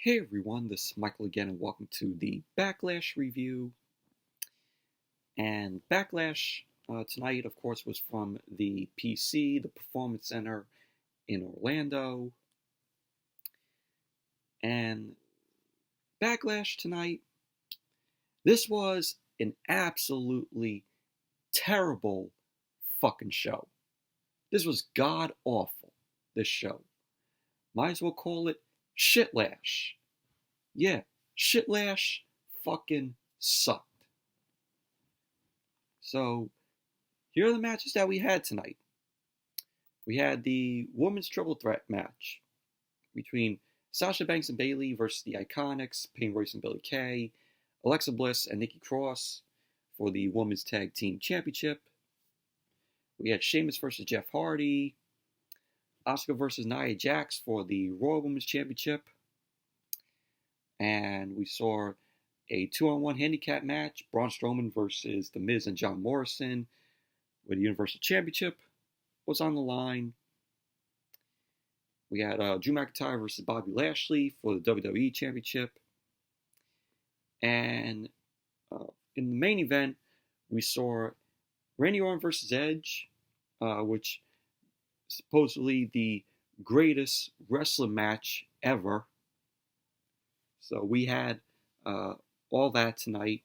Hey everyone, this is Michael again, and welcome to the Backlash review. And Backlash tonight, of course, was from the PC, the Performance Center in Orlando. And Backlash tonight, this was an absolutely terrible fucking show. This was god awful, this show. Might as well call it Shitlash. Yeah, Shitlash fucking sucked. So, here are the matches that we had tonight. We had the Women's Triple Threat match between Sasha Banks and Bayley versus the IIconics, Peyton Royce and Billie Kay, Alexa Bliss and Nikki Cross for the Women's Tag Team Championship. We had Sheamus versus Jeff Hardy, Asuka versus Nia Jax for the Raw Women's Championship. And we saw a 2-on-1 handicap match, Braun Strowman versus The Miz and John Morrison, where the Universal Championship was on the line. We had Drew McIntyre versus Bobby Lashley for the WWE Championship. And in the main event, we saw Randy Orton versus Edge, which is supposedly the greatest wrestling match ever. So we had all that tonight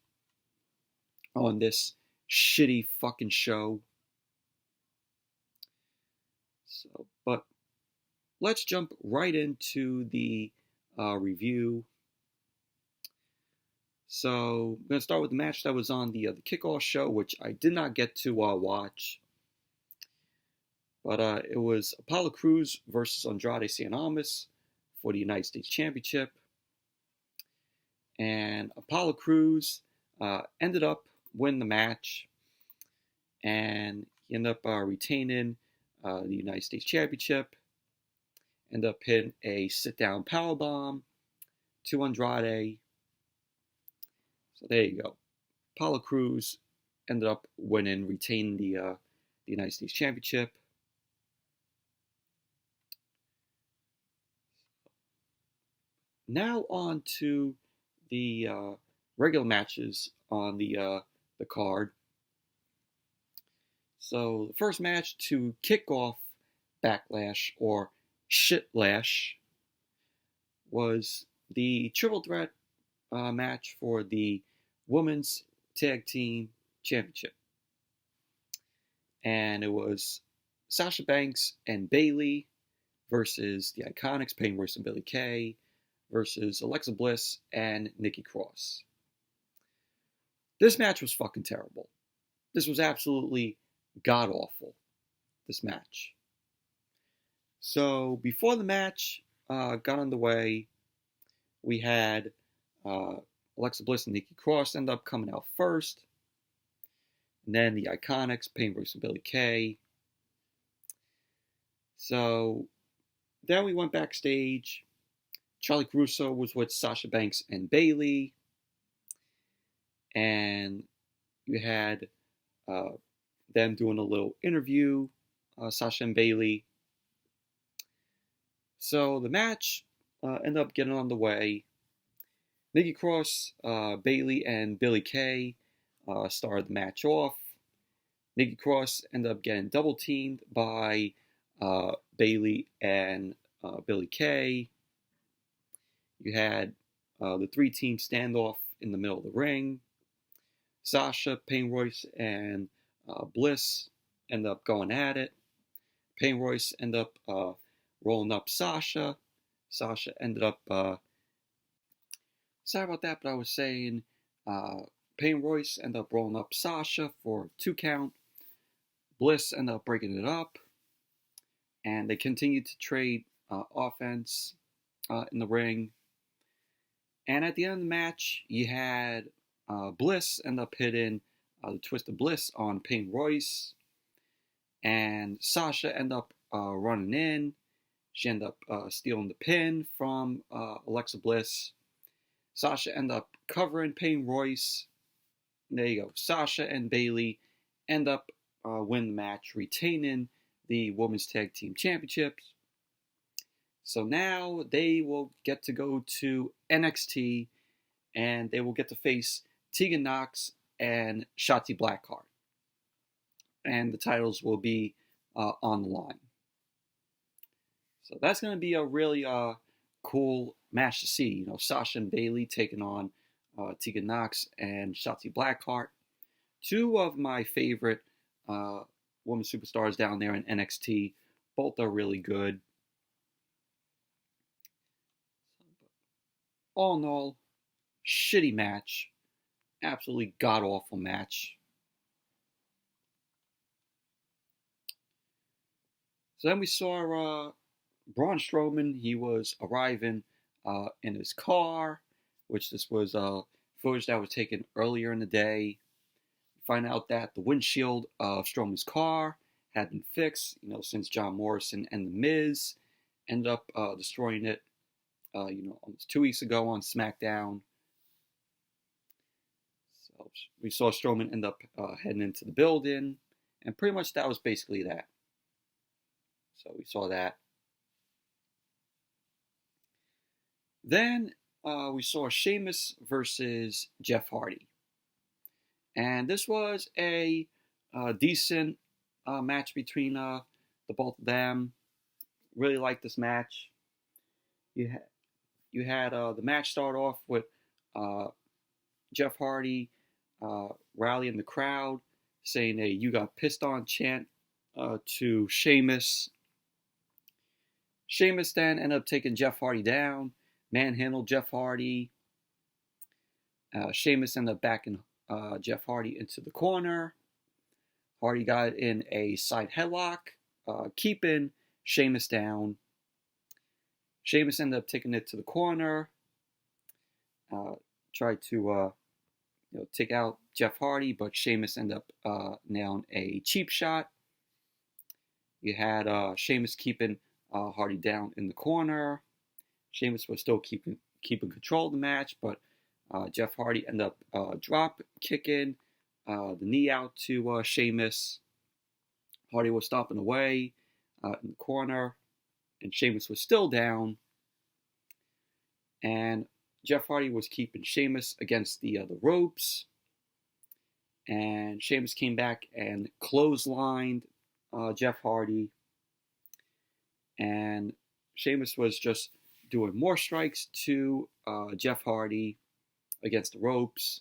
on this shitty fucking show. So, but let's jump right into the review. So I'm going to start with the match that was on the Kickoff Show, which I did not get to watch. But it was Apollo Crews versus Andrade Cien Almas for the United States Championship. And Apollo Crews ended up winning the match, and he ended up retaining the United States Championship. Ended up hitting a sit-down powerbomb to Andrade. So there you go. Apollo Crews ended up winning, retaining the United States Championship. Now on to the regular matches on the card. So the first match to kick off Backlash, or Shitlash, was the Triple Threat match for the Women's Tag Team Championship. And it was Sasha Banks and Bayley versus the IIconics, Peyton Royce and Billie Kay, versus Alexa Bliss and Nikki Cross. This match was fucking terrible. This was absolutely god-awful, this match. So, before the match got underway, we had Alexa Bliss and Nikki Cross end up coming out first. And then the IIconics, Peyton Royce and Billie Kay. So, then we went backstage. Charlie Caruso was with Sasha Banks and Bayley. And you had them doing a little interview, Sasha and Bayley. So the match ended up getting on the way. Nikki Cross, Bayley, and Billie Kay started the match off. Nikki Cross ended up getting double teamed by Bayley and Billie Kay. You had the three-team standoff in the middle of the ring. Sasha, Peyton Royce, and Bliss ended up going at it. Peyton Royce ended up rolling up Sasha. Sasha ended up... sorry about that, but I was saying Peyton Royce ended up rolling up Sasha for a 2 count. Bliss ended up breaking it up. And they continued to trade offense in the ring. And at the end of the match, you had Bliss end up hitting the Twist of Bliss on Peyton Royce. And Sasha end up running in. She ended up stealing the pin from Alexa Bliss. Sasha ended up covering Peyton Royce. And there you go. Sasha and Bayley end up winning the match, retaining the Women's Tag Team Championships. So now they will get to go to NXT, and they will get to face Tegan Nox and Shotzi Blackheart. And the titles will be on the line. So that's going to be a really cool match to see. You know, Sasha and Bayley taking on Tegan Nox and Shotzi Blackheart. Two of my favorite women superstars down there in NXT. Both are really good. All in all, shitty match. Absolutely god-awful match. So then we saw Braun Strowman. He was arriving in his car, which this was footage that was taken earlier in the day. Find out that the windshield of Strowman's car had been fixed, you know, since John Morrison and The Miz ended up destroying it, almost 2 weeks ago on SmackDown. So we saw Strowman end up heading into the building, and pretty much that was basically that. So we saw that. Then we saw Sheamus versus Jeff Hardy. And this was a decent match between the both of them. Really liked this match. You had the match start off with Jeff Hardy rallying the crowd, saying a "You got pissed on" chant to Sheamus. Sheamus then ended up taking Jeff Hardy down, manhandled Jeff Hardy. Sheamus ended up backing Jeff Hardy into the corner. Hardy got in a side headlock, keeping Sheamus down. Sheamus ended up taking it to the corner, tried to take out Jeff Hardy, but Sheamus ended up nailing a cheap shot. You had Sheamus keeping Hardy down in the corner. Sheamus was still keeping control of the match, but Jeff Hardy ended up drop kicking the knee out to Sheamus. Hardy was stomping away in the corner, and Sheamus was still down. And Jeff Hardy was keeping Sheamus against the ropes. And Sheamus came back and clotheslined Jeff Hardy. And Sheamus was just doing more strikes to Jeff Hardy against the ropes.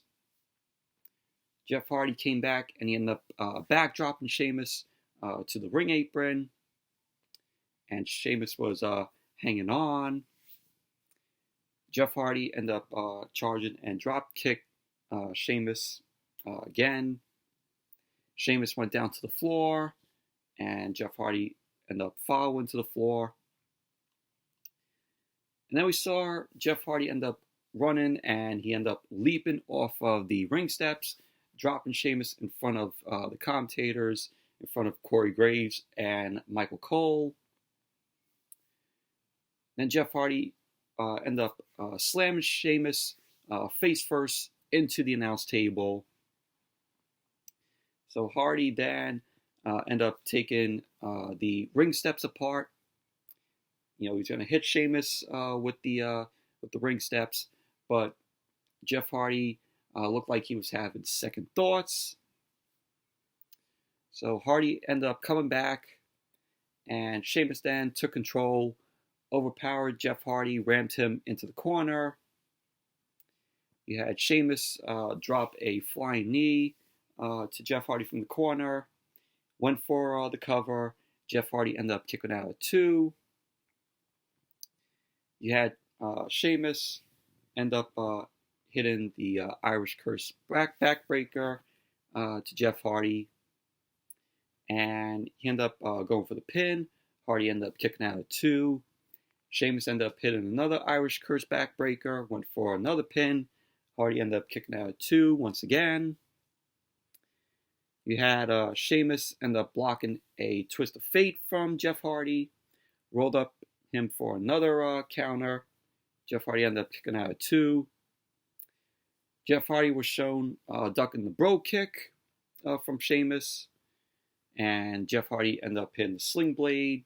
Jeff Hardy came back and he ended up backdropping Sheamus to the ring apron. And Sheamus was hanging on. Jeff Hardy ended up charging and drop kicked Sheamus again. Sheamus went down to the floor, and Jeff Hardy ended up following to the floor. And then we saw Jeff Hardy end up running, and he ended up leaping off of the ring steps, dropping Sheamus in front of the commentators, in front of Corey Graves and Michael Cole. Then Jeff Hardy ended up slamming Sheamus face first into the announce table. So Hardy then ended up taking the ring steps apart. You know, he's going to hit Sheamus with the ring steps, but Jeff Hardy looked like he was having second thoughts. So Hardy ended up coming back, and Sheamus then took control, overpowered Jeff Hardy, rammed him into the corner. You had Sheamus drop a flying knee to Jeff Hardy from the corner, went for the cover. Jeff Hardy ended up kicking out at 2. You had Sheamus end up hitting the Irish Curse backbreaker to Jeff Hardy. And he ended up going for the pin. Hardy ended up kicking out at 2. Sheamus ended up hitting another Irish Curse backbreaker, went for another pin. Hardy ended up kicking out at 2 once again. You had Sheamus end up blocking a Twist of Fate from Jeff Hardy, rolled up him for another counter. Jeff Hardy ended up kicking out at 2. Jeff Hardy was shown ducking the bro kick from Sheamus, and Jeff Hardy ended up hitting the sling blade.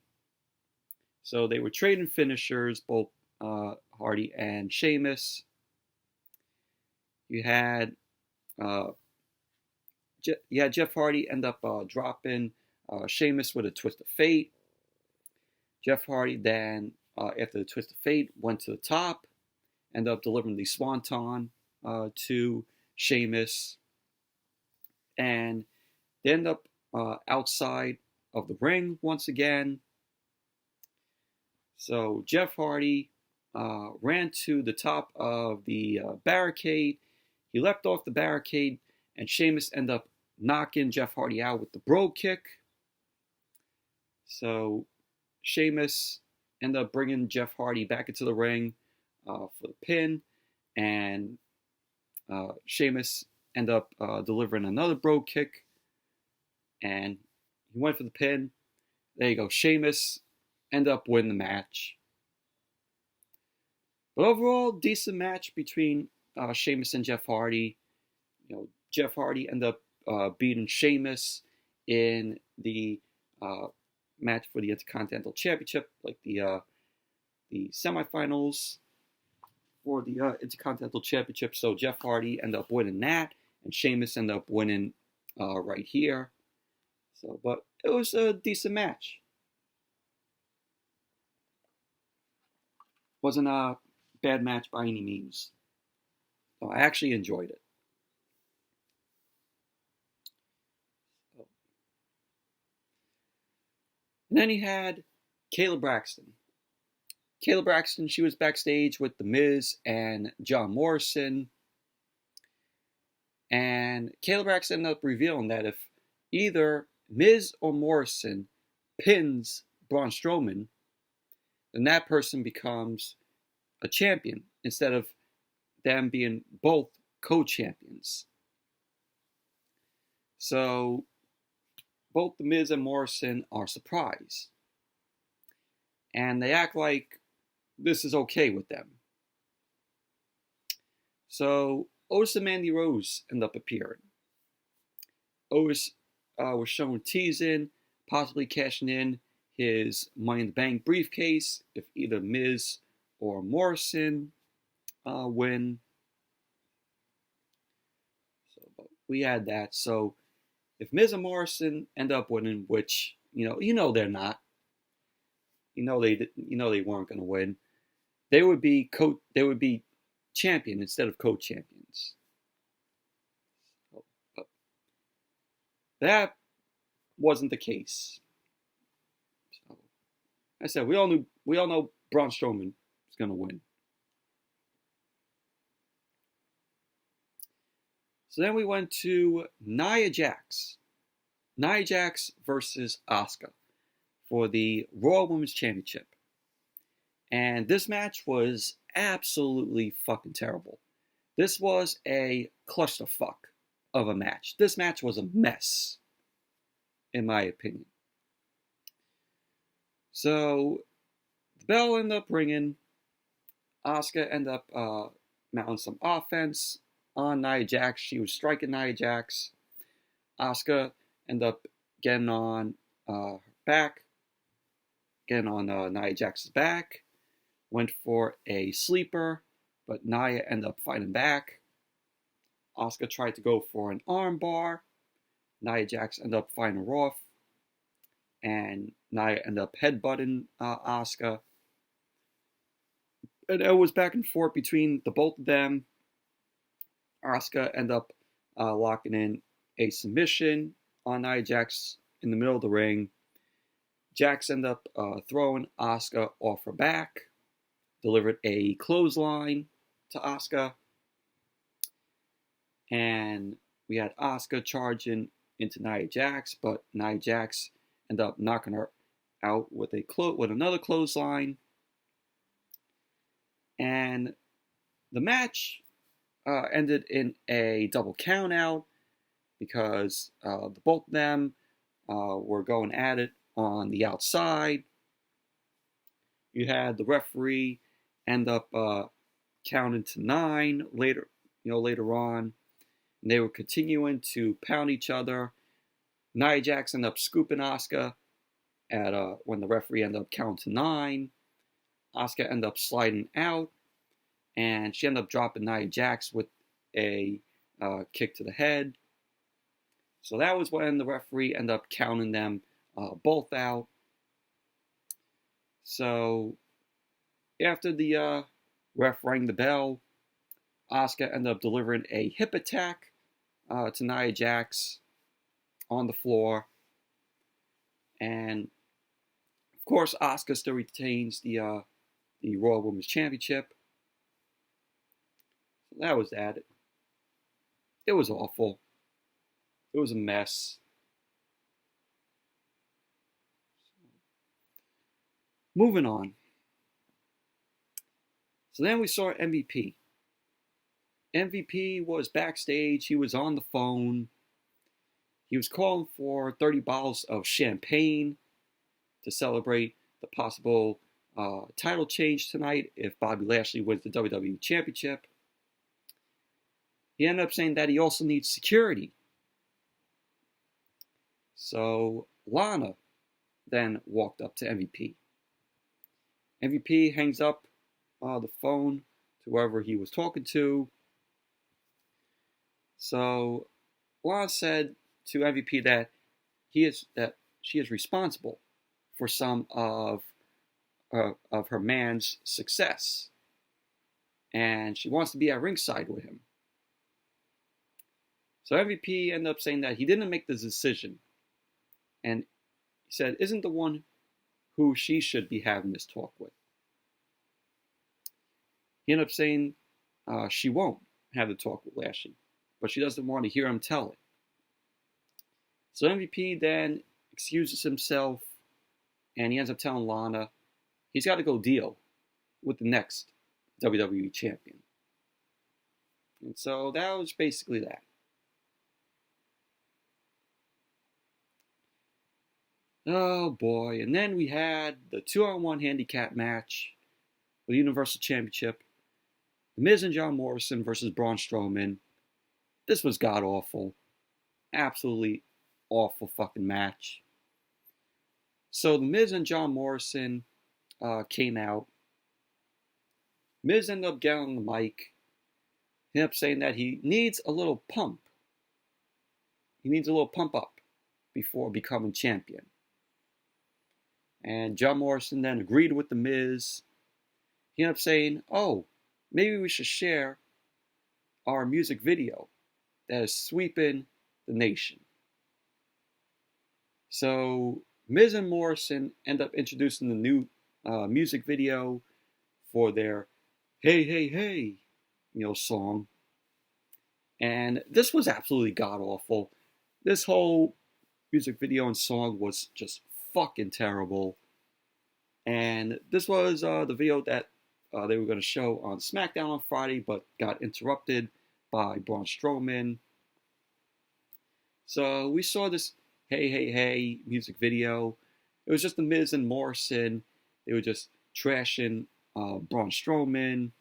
So they were trading finishers, both Hardy and Sheamus. You had Jeff Hardy end up dropping Sheamus with a twist of fate. Jeff Hardy then, after the twist of fate, went to the top, ended up delivering the Swanton to Sheamus, and they end up outside of the ring once again. So Jeff Hardy ran to the top of the barricade. He leapt off the barricade, and Sheamus ended up knocking Jeff Hardy out with the bro kick. So Sheamus ended up bringing Jeff Hardy back into the ring for the pin, and Sheamus ended up delivering another bro kick, and he went for the pin. There you go. Sheamus ended up winning the match. But overall, decent match between Sheamus and Jeff Hardy. Jeff Hardy ended up beating Sheamus in the match for the Intercontinental Championship, like the semifinals for the Intercontinental Championship. So Jeff Hardy ended up winning that, and Sheamus ended up winning right here. So, but it was a decent match. Wasn't a bad match by any means. So I actually enjoyed it. And then he had Kayla Braxton. Kayla Braxton, she was backstage with The Miz and John Morrison. And Kayla Braxton ended up revealing that if either Miz or Morrison pins Braun Strowman, then that person becomes a champion instead of them being both co-champions. So both The Miz and Morrison are surprised. And they act like this is okay with them. So Otis and Mandy Rose end up appearing. Otis was shown teasing, possibly cashing in his Money in the Bank briefcase if either Miz or Morrison win. So we had that. So if Miz and Morrison end up winning, which you know they're not, they weren't going to win, they would be champion instead of co-champions. But that wasn't the case. So, I said we all know Braun Strowman is going to win. So then we went to Nia Jax. Nia Jax versus Asuka for the Raw Women's Championship. And this match was absolutely fucking terrible. This was a clusterfuck of a match. This match was a mess, in my opinion. So the bell ended up ringing. Asuka ended up mounting some offense on Nia Jax. She was striking Nia Jax. Asuka ended up getting on her back, getting on Nia Jax's back. Went for a sleeper, but Nia ended up fighting back. Asuka tried to go for an arm bar. Nia Jax ended up fighting her off, and Nia ended up headbutting Asuka. And it was back and forth between the both of them. Asuka ended up locking in a submission on Nia Jax in the middle of the ring. Jax ended up throwing Asuka off her back. Delivered a clothesline to Asuka. And we had Asuka charging into Nia Jax, but Nia Jax ended up knocking her out with another clothesline. And the match ended in a double countout because both of them were going at it on the outside. You had the referee end up counting to 9 later on. And they were continuing to pound each other. Nia Jax ended up scooping Asuka, at when the referee ended up counting to 9. Asuka ended up sliding out, and she ended up dropping Nia Jax with a kick to the head. So that was when the referee ended up counting them both out. So after the ref rang the bell, Asuka ended up delivering a hip attack to Nia Jax on the floor. And of course, Asuka still retains the Raw Women's Championship. So that was that. It was awful. It was a mess. Moving on. So then we saw MVP. MVP was backstage. He was on the phone. He was calling for 30 bottles of champagne to celebrate the possible title change tonight if Bobby Lashley wins the WWE Championship. He ended up saying that he also needs security. So Lana then walked up to MVP. MVP hangs up the phone to whoever he was talking to. So Lana said to MVP that she is responsible for some of her man's success, and she wants to be at ringside with him. So MVP ended up saying that he didn't make the decision, and he said isn't the one who she should be having this talk with. He ended up saying she won't have the talk with Lashley, but she doesn't want to hear him tell it. So MVP then excuses himself, and he ends up telling Lana he's got to go deal with the next WWE champion. And so that was basically that. Oh boy, and then we had the 2-on-1 handicap match for the Universal Championship. The Miz and John Morrison versus Braun Strowman. This was god-awful. Absolutely awful fucking match. So the Miz and John Morrison came out. Miz ended up getting on the mic. He ended up saying that he needs a little pump. He needs a little pump up before becoming champion. And John Morrison then agreed with the Miz. He ended up saying, oh, maybe we should share our music video that is sweeping the nation. So Miz and Morrison end up introducing the new music video for their Hey, Hey, Hey, song. And this was absolutely god-awful. This whole music video and song was just fucking terrible. And this was the video that they were going to show on SmackDown on Friday, but got interrupted by Braun Strowman. So we saw this Hey, Hey, Hey music video. It was just the Miz and Morrison. They were just trashing Braun Strowman.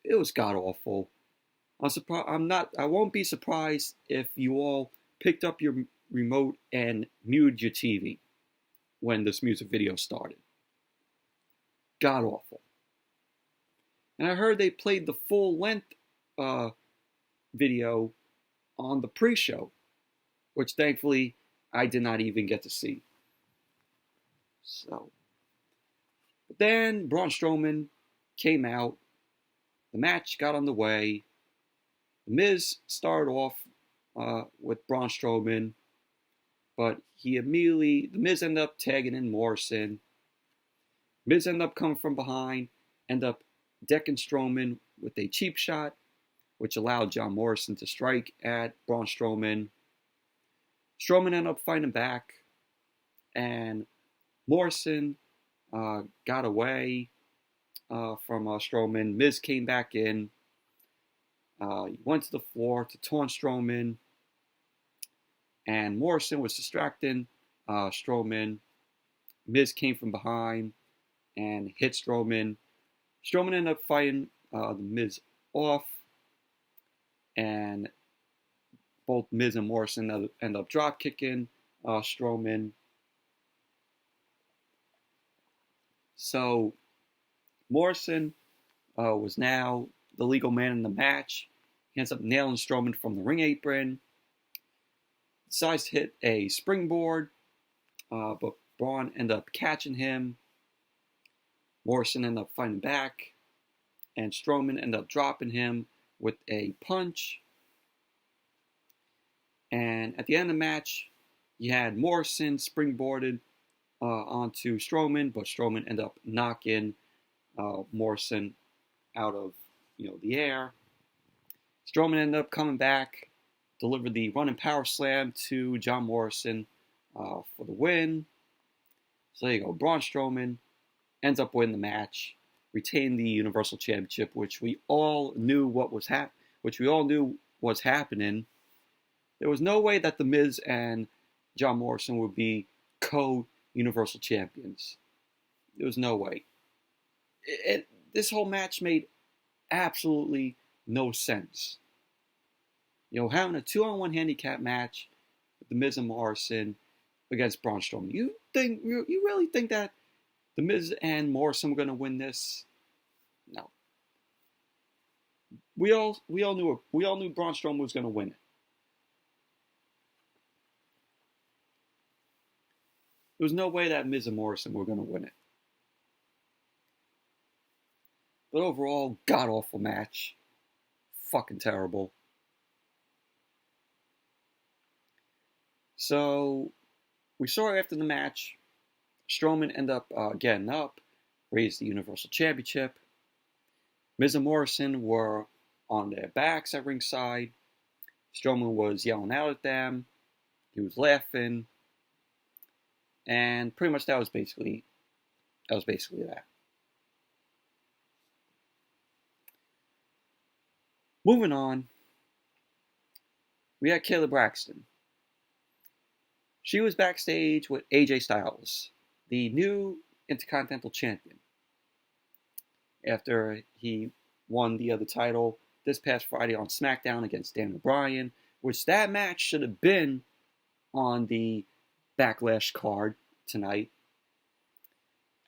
It was god-awful. I won't be surprised if you all picked up your remote and muted your TV when this music video started. God-awful. And I heard they played the full-length video on the pre-show, which thankfully I did not even get to see. So, but then Braun Strowman came out. The match got underway. The Miz started off with Braun Strowman, but the Miz ended up tagging in Morrison. Miz ended up coming from behind, ended up decking Strowman with a cheap shot, which allowed John Morrison to strike at Braun Strowman. Strowman ended up fighting back, and Morrison got away from Strowman. Miz came back in. He went to the floor to taunt Strowman, and Morrison was distracting Strowman. Miz came from behind and hit Strowman. Strowman ended up fighting the Miz off, and both Miz and Morrison ended up drop kicking Strowman. So Morrison was now the legal man in the match. He ends up nailing Strowman from the ring apron. Decides to hit a springboard, but Braun ended up catching him. Morrison ended up fighting back, and Strowman ended up dropping him with a punch. And at the end of the match, you had Morrison springboarded onto Strowman, but Strowman ended up knocking Morrison out of the air. Strowman ended up coming back, delivered the running power slam to John Morrison for the win. So there you go. Braun Strowman ends up winning the match, retained the Universal Championship, which we all knew was happening. There was no way that The Miz and John Morrison would be co-Universal Champions. There was no way. This whole match made absolutely no sense. Having a 2-on-1 handicap match with The Miz and Morrison against Braun Strowman. You really think that The Miz and Morrison were going to win this? No. We all knew Braun Strowman was going to win it. There was no way that Miz and Morrison were going to win it. But overall, god-awful match. Fucking terrible. So, we saw after the match, Strowman ended up getting up, raised the Universal Championship. Miz and Morrison were on their backs at ringside. Strowman was yelling out at them. He was laughing. And pretty much that was basically that. Moving on, we had Kayla Braxton. She was backstage with AJ Styles, the new Intercontinental Champion, after he won the other title this past Friday on SmackDown against Daniel Bryan, which that match should have been on the Backlash card tonight.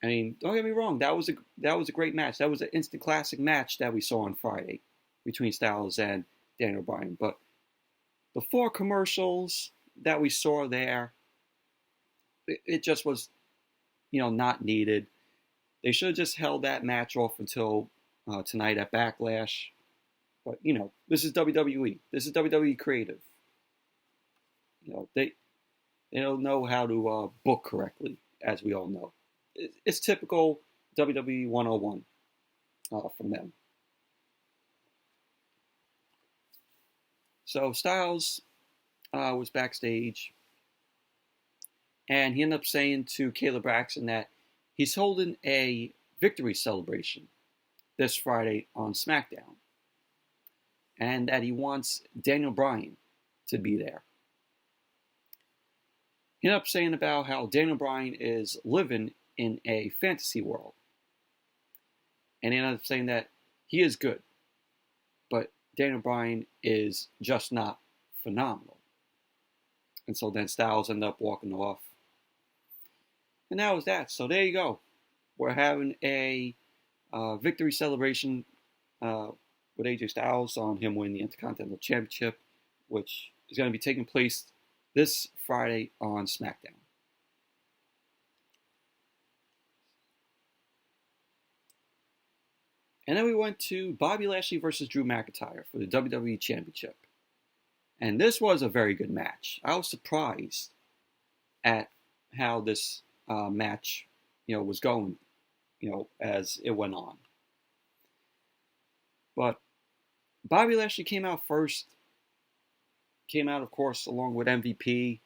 I mean, don't get me wrong, that was a great match. That was an instant classic match that we saw on Friday between Styles and Daniel Bryan. But the 4 commercials that we saw there, it just was, not needed. They should have just held that match off until tonight at Backlash. But, this is WWE. This is WWE Creative. They don't know how to book correctly, as we all know. It's typical WWE 101 from them. So Styles was backstage, and he ended up saying to Kayla Braxton that he's holding a victory celebration this Friday on SmackDown, and that he wants Daniel Bryan to be there. He ended up saying about how Daniel Bryan is living in a fantasy world. And he ended up saying that he is good, but Daniel Bryan is just not phenomenal. And so then Styles ended up walking off. And that was that. So there you go. We're having a victory celebration with AJ Styles on him winning the Intercontinental Championship, which is going to be taking place this Friday on SmackDown. And then we went to Bobby Lashley versus Drew McIntyre for the WWE Championship. And this was a very good match. I was surprised at how this match, was going, as it went on. But Bobby Lashley came out first. Came out, of course, along with MVP.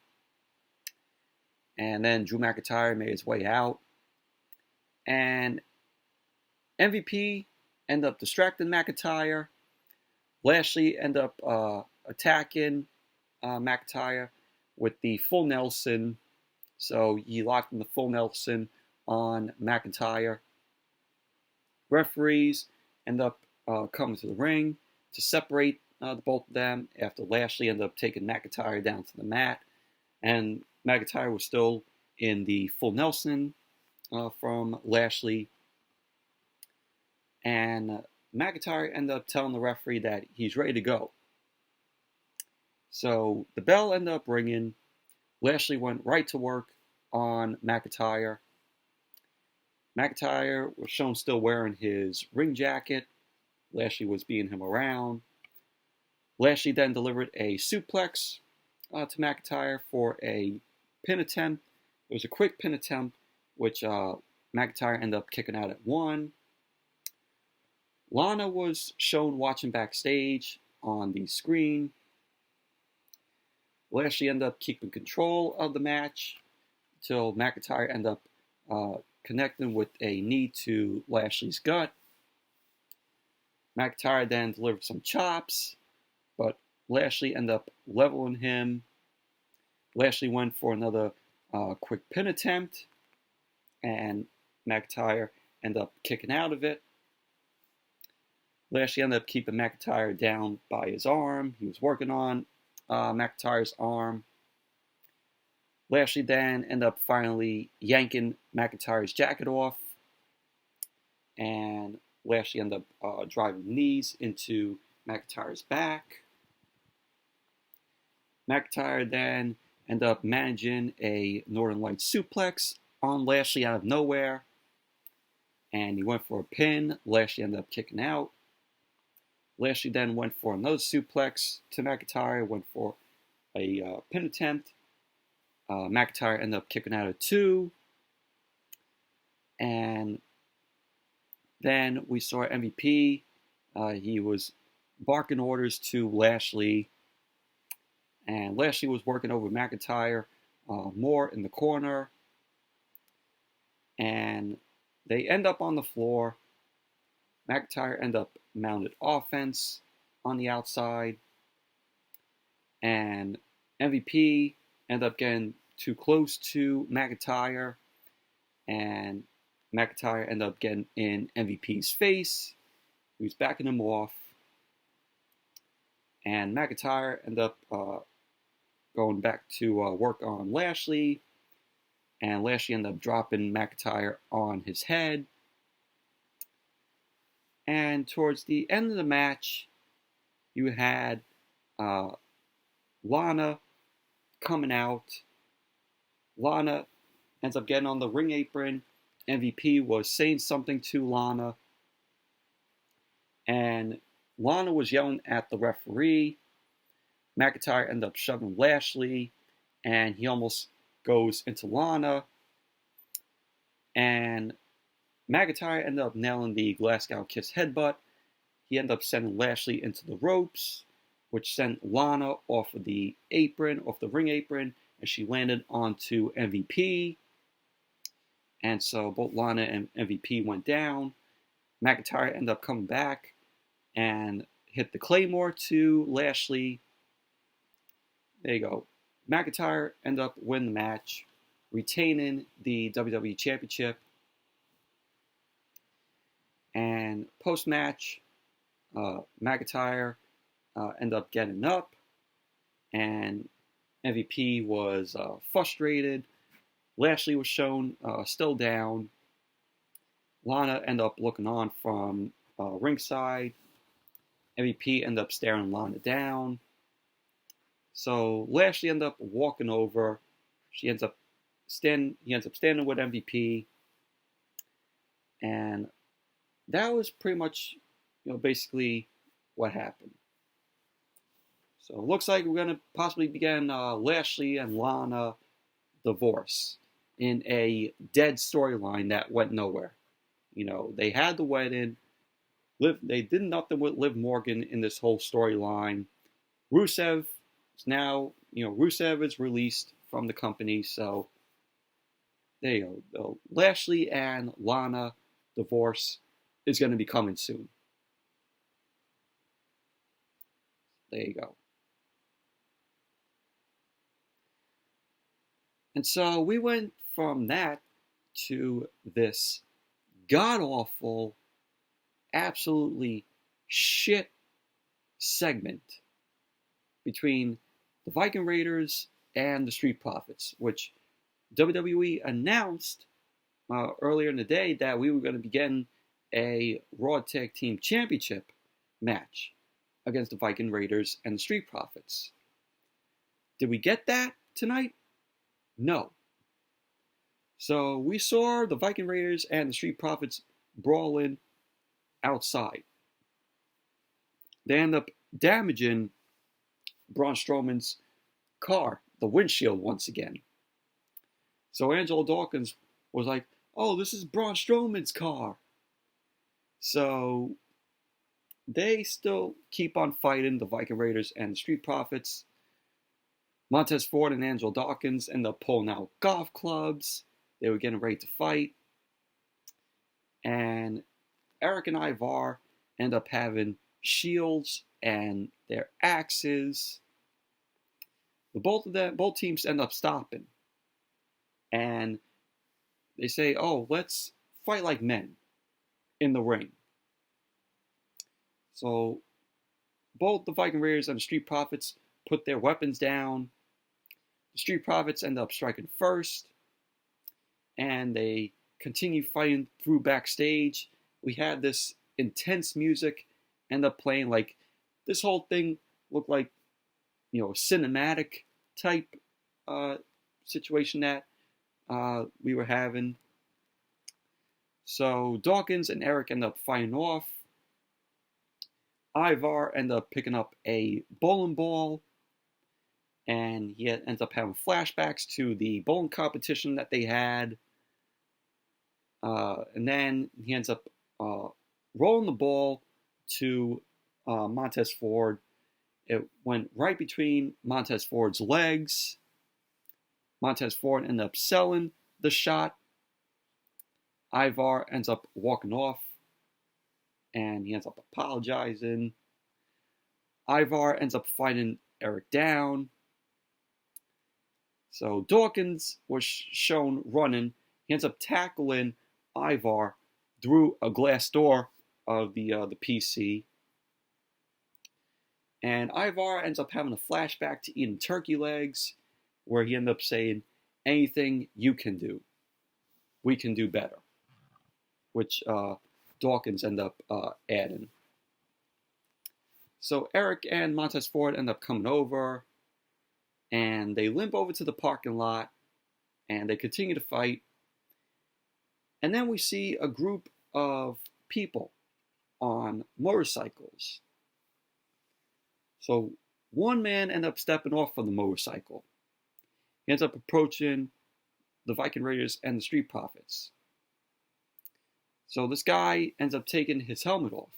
And then Drew McIntyre made his way out. And MVP ended up distracting McIntyre. Lashley ended up attacking McIntyre with the full Nelson. So he locked in the full Nelson on McIntyre. Referees end up coming to the ring to separate the both of them after Lashley ended up taking McIntyre down to the mat. And McIntyre was still in the full Nelson from Lashley, and McIntyre ended up telling the referee that he's ready to go. So the bell ended up ringing. Lashley went right to work on McIntyre. McIntyre was shown still wearing his ring jacket. Lashley was beating him around. Lashley then delivered a suplex to McIntyre for a pin attempt. It was a quick pin attempt, which McIntyre ended up kicking out at 1. Lana was shown watching backstage on the screen. Lashley ended up keeping control of the match until McIntyre ended up connecting with a knee to Lashley's gut. McIntyre then delivered some chops, but Lashley ended up leveling him. Lashley went for another quick pin attempt, and McIntyre ended up kicking out of it. Lashley ended up keeping McIntyre down by his arm. He was working on McIntyre's arm. Lashley then ended up finally yanking McIntyre's jacket off, and Lashley ended up driving knees into McIntyre's back. McIntyre then ended up managing a Northern Lights suplex on Lashley out of nowhere, and he went for a pin. Lashley ended up kicking out. Lashley then went for another suplex to McIntyre, went for a pin attempt. McIntyre ended up kicking out at 2. And then we saw MVP. He was barking orders to Lashley. And Lashley was working over McIntyre more in the corner. And they end up on the floor. McIntyre ended up mounted offense on the outside. And MVP ended up getting too close to McIntyre. And McIntyre ended up getting in MVP's face. He was backing him off. And McIntyre ended up going back to work on Lashley. And Lashley ended up dropping McIntyre on his head. And towards the end of the match, you had Lana coming out. Lana ends up getting on the ring apron. MVP was saying something to Lana. And Lana was yelling at the referee. McIntyre ended up shoving Lashley. And he almost goes into Lana. And McIntyre ended up nailing the Glasgow Kiss headbutt. He ended up sending Lashley into the ropes, which sent Lana off of the apron, off the ring apron, and she landed onto MVP. And so both Lana and MVP went down. McIntyre ended up coming back and hit the Claymore to Lashley. There you go. McIntyre ended up winning the match, retaining the WWE Championship. And post-match, McIntyre ended up getting up, and MVP was frustrated. Lashley was shown still down. Lana ended up looking on from ringside. MVP ended up staring Lana down. So Lashley ended up walking over. He ends up standing with MVP, and that was pretty much, basically what happened. So it looks like we're going to possibly begin Lashley and Lana divorce in a dead storyline that went nowhere. They had the wedding. They did nothing with Liv Morgan in this whole storyline. Rusev is now, Rusev is released from the company. So there you go. Lashley and Lana divorce is going to be coming soon. There you go. And so we went from that to this god-awful, absolutely shit segment between the Viking Raiders and the Street Profits, which WWE announced earlier in the day that we were going to be getting a Raw Tag Team Championship match against the Viking Raiders and the Street Profits. Did we get that tonight? No. So we saw the Viking Raiders and the Street Profits brawling outside. They end up damaging Braun Strowman's car, the windshield, once again. So Angelo Dawkins was like, oh, this is Braun Strowman's car. So they still keep on fighting, the Viking Raiders and the Street Profits. Montez Ford and Angelo Dawkins end up pulling out golf clubs. They were getting ready to fight. And Eric and Ivar end up having shields and their axes. Both teams end up stopping. And they say, oh, let's fight like men in the ring. So both the Viking Raiders and the Street Profits put their weapons down. The Street Profits end up striking first. And they continue fighting through backstage. We had this intense music end up playing. Like, this whole thing looked like, a cinematic type situation that we were having. So Dawkins and Eric end up fighting off. Ivar end up picking up a bowling ball, and he ends up having flashbacks to the bowling competition that they had. And then he ends up rolling the ball to Montez Ford. It went right between Montez Ford's legs. Montez Ford ended up selling the shot. Ivar ends up walking off, and he ends up apologizing. Ivar ends up fighting Eric down. So Dawkins was shown running. He ends up tackling Ivar through a glass door of the PC. And Ivar ends up having a flashback to eating turkey legs, where he ends up saying, anything you can do, we can do better. Which Dawkins end up adding. So Eric and Montez Ford end up coming over, and they limp over to the parking lot, and they continue to fight. And then we see a group of people on motorcycles. So one man ends up stepping off of the motorcycle. He ends up approaching the Viking Raiders and the Street Profits. So this guy ends up taking his helmet off.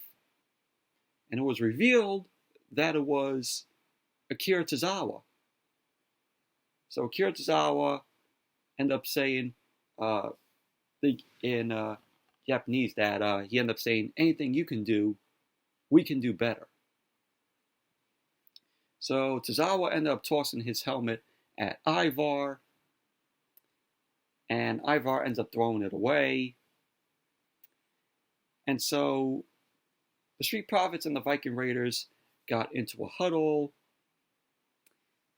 And it was revealed that it was Akira Tozawa. So Akira Tozawa ended up saying in Japanese that he ended up saying, anything you can do, we can do better. So Tozawa ended up tossing his helmet at Ivar. And Ivar ends up throwing it away. And so the Street Profits and the Viking Raiders got into a huddle.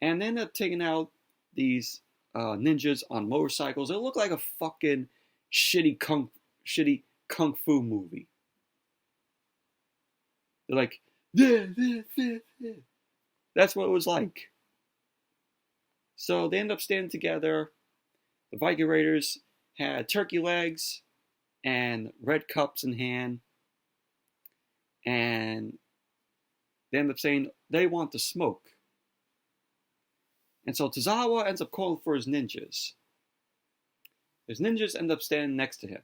And they ended up taking out these ninjas on motorcycles. It looked like a fucking shitty kung fu movie. They're like, that's what it was like. So they end up standing together. The Viking Raiders had turkey legs and red cups in hand. And they end up saying they want to smoke. And so Tozawa ends up calling for his ninjas. His ninjas end up standing next to him.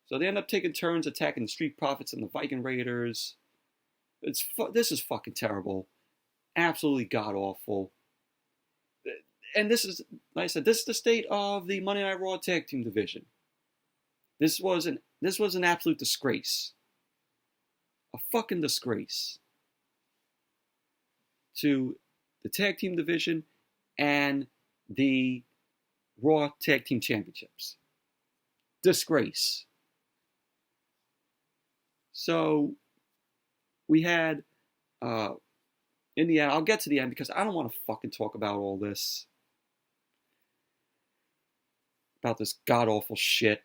So they end up taking turns attacking the Street Profits and the Viking Raiders. This is fucking terrible. Absolutely god-awful. And this is, like I said, this is the state of the Monday Night Raw Tag Team division. This was an absolute disgrace. A fucking disgrace to the Tag Team division and the Raw Tag Team Championships. Disgrace. So we had in the end, I'll get to the end because I don't want to fucking talk about all this. about this god-awful shit.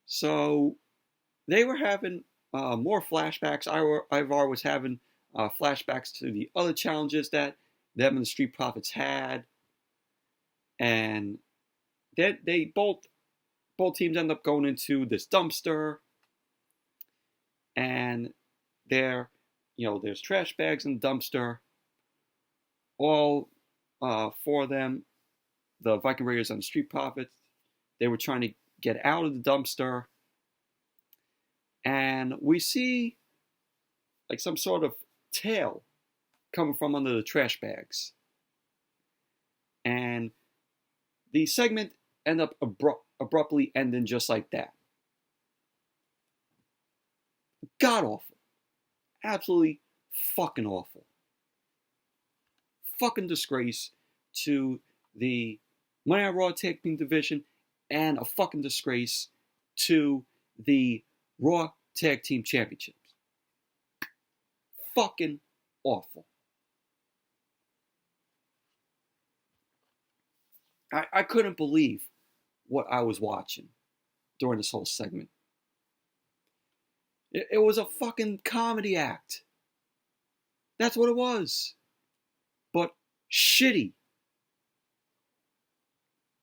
So they were having more flashbacks. Ivar was having flashbacks to the other challenges that them and the Street Profits had. And they both teams end up going into this dumpster. And there's trash bags in the dumpster. All for them, the Viking Raiders and the Street Profits, they were trying to get out of the dumpster. And we see like some sort of tail coming from under the trash bags. And the segment ended up abruptly ending just like that. God awful. Absolutely fucking awful. Fucking disgrace to the Monday Night Raw Tag Team Division, and a fucking disgrace to the Raw Tag Team Championships. Fucking awful. I couldn't believe what I was watching during this whole segment. It was a fucking comedy act. That's what it was. But shitty.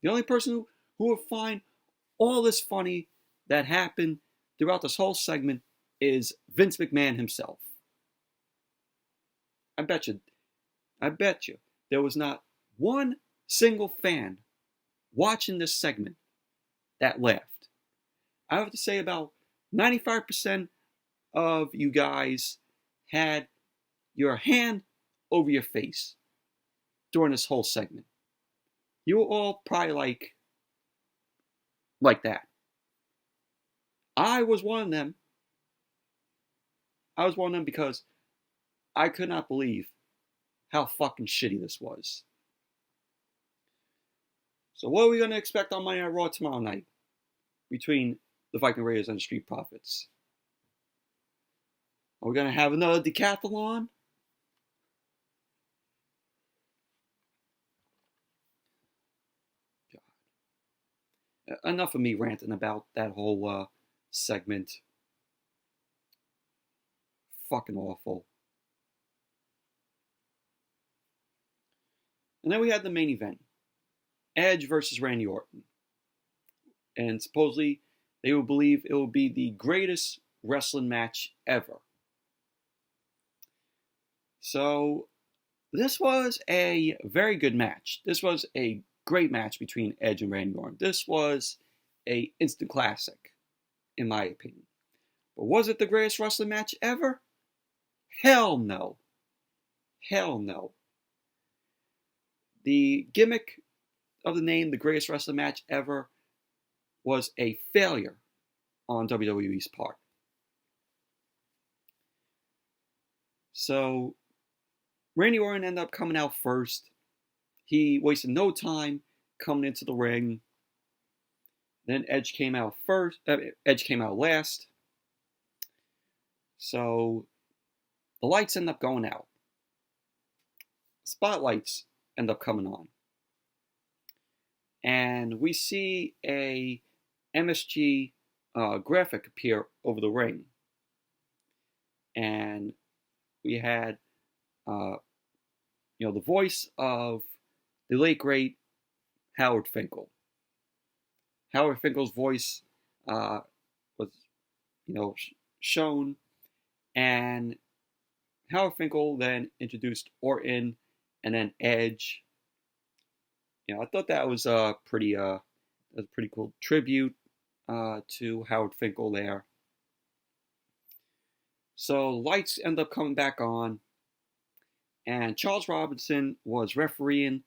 The only person who would find all this funny that happened throughout this whole segment is Vince McMahon himself. I bet you there was not one single fan watching this segment that laughed. I have to say about 95% of you guys had your hand over your face during this whole segment. You were all probably like that. I was one of them. I was one of them because I could not believe how fucking shitty this was. So what are we going to expect on Monday Night Raw tomorrow night between the Viking Raiders and the Street Profits? Are we going to have another decathlon? God. Enough of me ranting about that whole segment. Fucking awful. And then we had the main event. Edge versus Randy Orton. And supposedly they will believe it will be the greatest wrestling match ever. So this was a very good match. This was a great match between Edge and Randy Orton. This was an instant classic, in my opinion. But was it the greatest wrestling match ever? Hell no. Hell no. The gimmick of the name, the greatest wrestling match ever, was a failure on WWE's part. So Randy Orton ended up coming out first. He wasted no time coming into the ring. Then Edge came out first. Edge came out last. So the lights end up going out. Spotlights end up coming on. And we see a MSG graphic appear over the ring. And we had the voice of the late great Howard Finkel. Howard Finkel's voice was shown, and Howard Finkel then introduced Orton and then Edge. I thought that was a pretty cool tribute to Howard Finkel there. So lights end up coming back on, and Charles Robinson was refereeing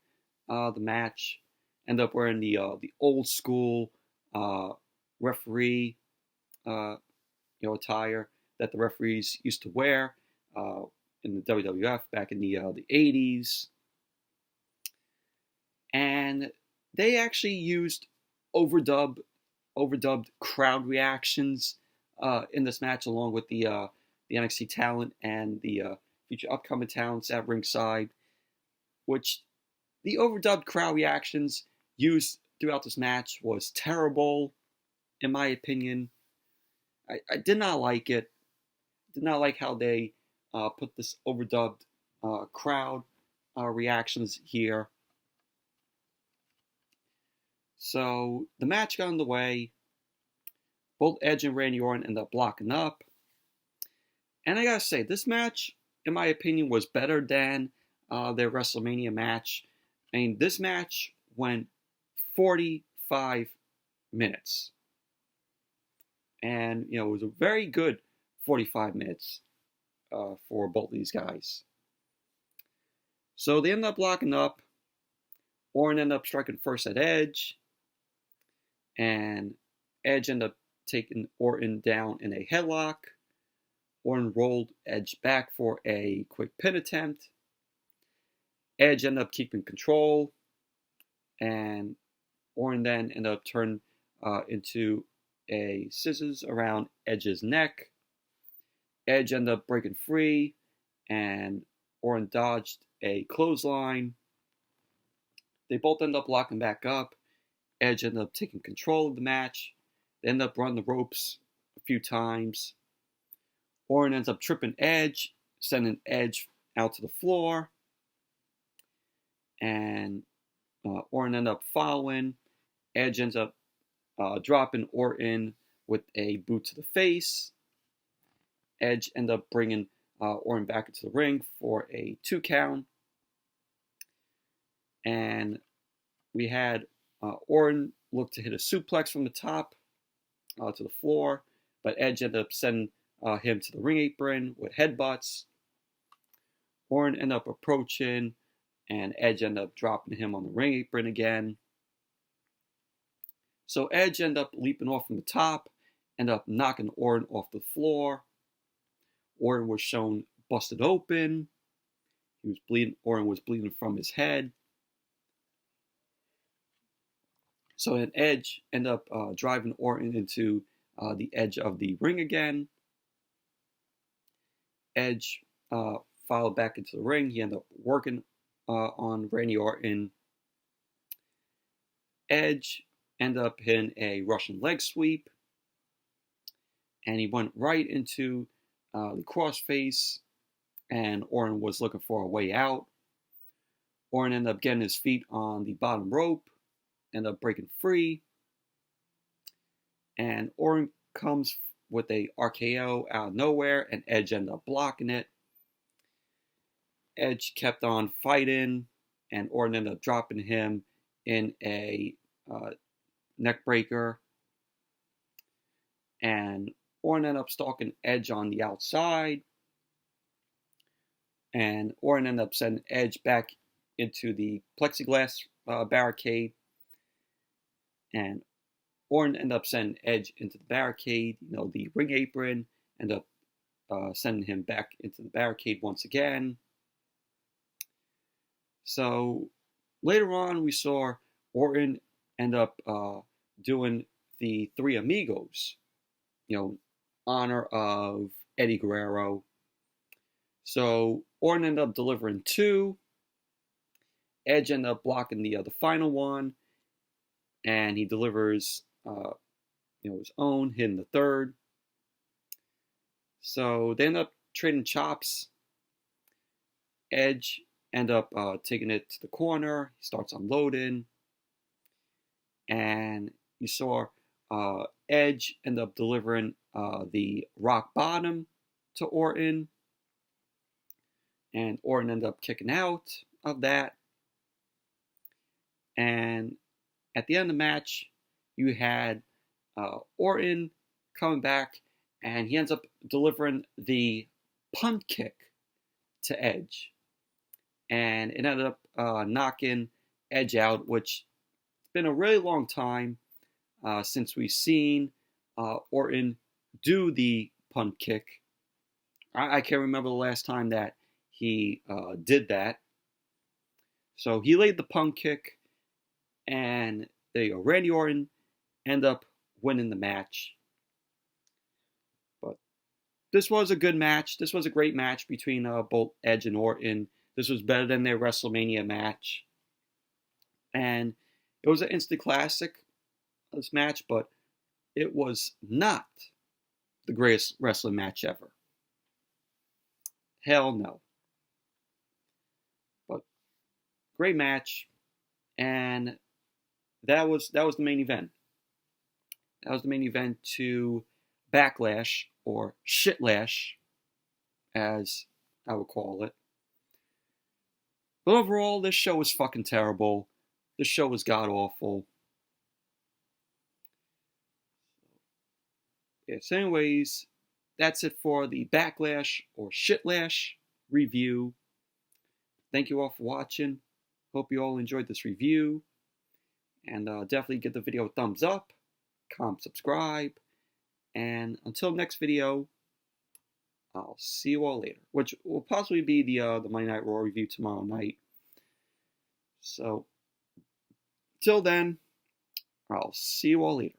the match. Ended up wearing the old school referee attire that the referees used to wear in the WWF back in the 80s. And they actually used overdubbed crowd reactions in this match, along with the NXT talent and the future upcoming talents at ringside, which the overdubbed crowd reactions used throughout this match was terrible, in my opinion. I did not like it. Did not like how they put this overdubbed crowd reactions here. So the match got underway. Both Edge and Randy Orton ended up blocking up. And I gotta say, this match, in my opinion, was better than their WrestleMania match. I mean, this match went 45 minutes. And, it was a very good 45 minutes for both of these guys. So they ended up locking up. Orton ended up striking first at Edge. And Edge ended up taking Orton down in a headlock. Orton rolled Edge back for a quick pin attempt. Edge ended up keeping control. And Orton then ended up turning into a scissors around Edge's neck. Edge ended up breaking free. And Orton dodged a clothesline. They both ended up locking back up. Edge ended up taking control of the match. They ended up running the ropes a few times. Orton ends up tripping Edge, sending Edge out to the floor. And Orton ends up following. Edge ends up dropping Orton with a boot to the face. Edge ends up bringing Orton back into the ring for a 2 count. And we had Orton look to hit a suplex from the top to the floor, but Edge ended up sending him to the ring apron with headbutts. Orton ended up approaching, and Edge ended up dropping him on the ring apron again. So Edge ended up leaping off from the top, ended up knocking Orton off the floor. Orton was shown busted open. He was bleeding. Orton was bleeding from his head. So then Edge ended up driving Orton into the edge of the ring again. Edge followed back into the ring. He ended up working on Randy Orton. Edge ended up hitting a Russian leg sweep. And he went right into the crossface. And Orton was looking for a way out. Orton ended up getting his feet on the bottom rope. Ended up breaking free. And Orton comes with a RKO out of nowhere, and Edge ended up blocking it. Edge kept on fighting, and Orton ended up dropping him in a neck breaker. And Orton ended up stalking Edge on the outside. And Orton ended up sending Edge back into the plexiglass barricade. And Orton ended up sending Edge into the barricade, the ring apron, ended up sending him back into the barricade once again. So later on, we saw Orton end up doing the Three Amigos, honor of Eddie Guerrero. So Orton ended up delivering 2. Edge ended up blocking the final one. And he delivers, his own, hitting the 3rd. So they end up trading chops. Edge end up taking it to the corner. He starts unloading. And you saw Edge end up delivering the rock bottom to Orton. And Orton ended up kicking out of that. And at the end of the match, you had Orton coming back, and he ends up delivering the punt kick to Edge. And it ended up knocking Edge out, which has been a really long time since we've seen Orton do the punt kick. I can't remember the last time that he did that. So he laid the punt kick. And there you go. Randy Orton ended up winning the match. But this was a good match. This was a great match between both Edge and Orton. This was better than their WrestleMania match. And It was an instant classic, this match, but it was not the greatest wrestling match ever. Hell no. But great match, and that was the main event. That was the main event to Backlash, or Shitlash, as I would call it. But overall, this show was fucking terrible. This show was god-awful. Yes, anyways, that's it for the Backlash or Shitlash review. Thank you all for watching. Hope you all enjoyed this review. And definitely give the video a thumbs up, comment, subscribe. And until next video, I'll see you all later. Which will possibly be the Monday Night Raw review tomorrow night. So, till then, I'll see you all later.